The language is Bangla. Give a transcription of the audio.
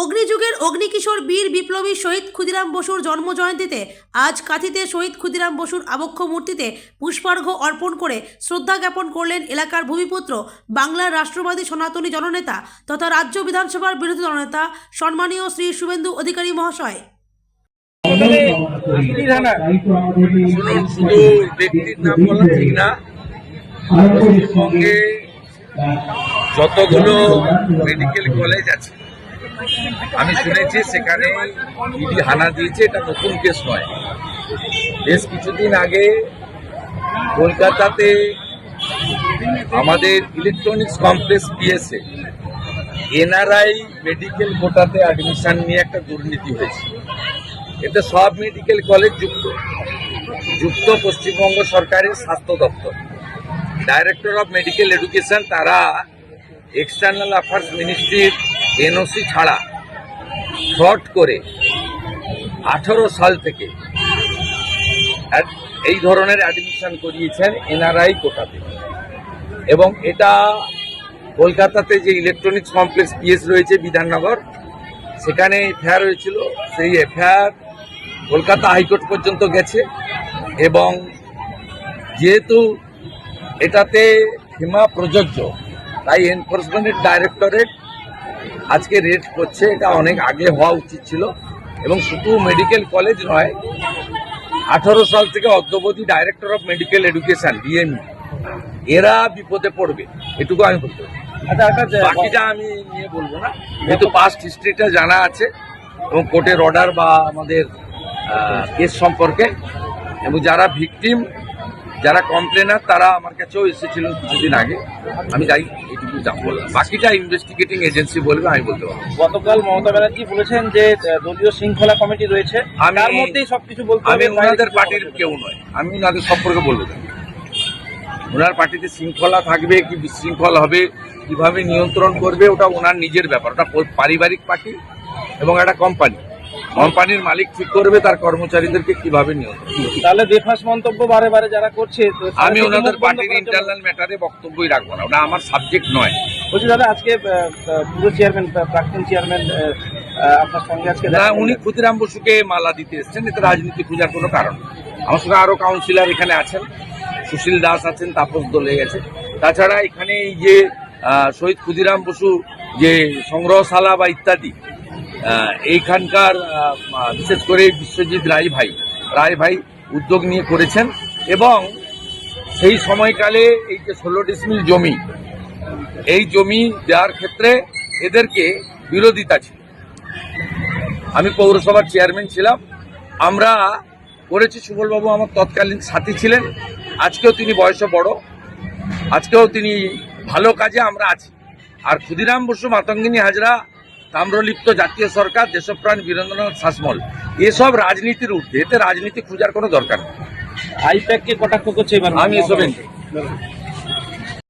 অগ্নিযুগের অগ্নিকিশোর বীর বিপ্লবী শহীদ ক্ষুদিরাম বসুর জন্মজয়ন্তীতে আজ কাঁথিতে শহীদ ক্ষুদিরাম বসুর আবক্ষ মূর্তিতে পুষ্পার্ঘ্য অর্পণ করে শ্রদ্ধা জ্ঞাপন করলেন এলাকার ভূমিপুত্র বাংলার রাষ্ট্রবাদী সনাতনী জননেতা তথা রাজ্য বিধানসভার বিরোধী দলনেতা সম্মানীয় শ্রী শুভেন্দু অধিকারী মহাশয়। শুধু ব্যক্তির নাম বলা ঠিক না, পশ্চিমবঙ্গে যতগুলো মেডিকেল কলেজ আছে আমি শুনেছি সেখানে ইডি হানা দিয়েছে। এটা নতুন কেস নয়। বেশ কিছুদিন আগে কলকাতাতে আমাদের electronics complex PSA NRI medical কোটাতে অ্যাডমিশন নিয়ে একটা দুর্নীতি হয়েছে। এতে সব মেডিকেল কলেজ যুক্ত পশ্চিমবঙ্গ সরকারের স্বাস্থ্য দপ্তর, ডাইরেক্টর অফ মেডিকেল এডুকেশন, তারা এক্সটার্নাল অ্যাফেয়ার্স মিনিস্ট্রির এনওসি ছাড়া ফ্রড করে 18 সাল থেকে এই ধরনের অ্যাডমিশন করিয়েছেন এনআরআই কোটাতে। এবং এটা কলকাতাতে যে ইলেকট্রনিক্স কমপ্লেক্স পিএস রয়েছে বিধাননগর, সেখানে এফআইআর হয়েছিল। সেই এফআইআর কলকাতা হাইকোর্ট পর্যন্ত গেছে এবং যেহেতু এটাতে ফিমা প্রযোজ্য তাই এনফোর্সমেন্ট ডাইরেক্টরেট আজকে রেড করছে। এটা অনেক আগে হওয়া উচিত ছিল। এবং শুধু মেডিকেল কলেজ নয়, 18 সাল থেকে অদ্যাবধি director of medical education DME এরা বিপদে পড়বে, এটুকু আমি বলতে পারি। বাকিটা আমি নিয়ে বলবো না, যেহেতু পাস্ট হিস্ট্রিটা জানা আছে এবং কোর্টের অর্ডার বা আমাদের কেস সম্পর্কে, এবং যারা ভিকটিম, যারা কমপ্লেনার, তারা আমার কাছেও এসেছিলেন কিছুদিন আগে। আমি যাই এইটুকু বললাম, বাকিটা ইনভেস্টিগেটিং এজেন্সি বলবে, আমি বলতে পারবো। গতকাল মমতা ব্যানার্জি বলেছেন যে দলীয় শৃঙ্খলা কমিটি রয়েছে, তার মধ্যেই সবকিছু বলতে হবে। আমি ওনাদের পার্টির কেউ নয়, আমি ওনাদের সম্পর্কে বলবো না। ওনার পার্টিতে শৃঙ্খলা থাকবে কি বিশৃঙ্খল হবে, কিভাবে নিয়ন্ত্রণ করবে, ওটা ওনার নিজের ব্যাপার। ওটা পারিবারিক পার্টি এবং একটা কোম্পানির মালিক ঠিক করবে তার কর্মচারীদেরকে কিভাবে নিয়ন্ত্রণ। তাহলে বেফাস মন্তব্য বারে বারে যারা করছে, আমি ওনাদের পার্টির ইন্টারনাল ম্যাটারে বক্তব্যই রাখবো না, ওটা আমার সাবজেক্ট নয়। বলছি দাদা, আজকে পুরো চেয়ারম্যান, প্রাক্তন চেয়ারম্যান আপনার সঙ্গে আজকে না, উনি ক্ষুদিরাম বসুকে মালা দিতে এসছেন, এতে রাজনীতি খোঁজার কোনো কারণ। আমার সঙ্গে আরো কাউন্সিলর এখানে আছেন, সুশীল দাস আছেন, তাপস দলে গেছে। তাছাড়া এখানে এই যে শহীদ ক্ষুদিরাম বসু যে সংগ্রহশালা বা ইত্যাদি, এইখানকার বিশেষ করে বিশ্বজিৎ রায় ভাই উদ্যোগ নিয়ে করেছেন। এবং সেই সময়কালে এই যে 16 ডিসমিল জমি, এই জমি দেওয়ার ক্ষেত্রে এদেরকে বিরোধিতা ছিল। আমি পৌরসভার চেয়ারম্যান ছিলাম, আমরা করেছি। সুবলবাবু আমার তৎকালীন সাথী ছিলেন, আজকেও তিনি বয়সে বড়, আজকেও তিনি ভালো কাজে আমরা আছি। আর ক্ষুদিরাম বসু, মাতঙ্গিনী হাজরা, তাম্রলিপ্ত জাতীয় সরকার, দেশপ্রাণ বীরেন্দ্রনাথ শাসমল, এসব রাজনীতির ঊর্ধ্বে। এতে রাজনীতি খোঁজার কোনো দরকার নেই। আইপ্যাককে কটাক্ষ করছে এবার, আমি এসব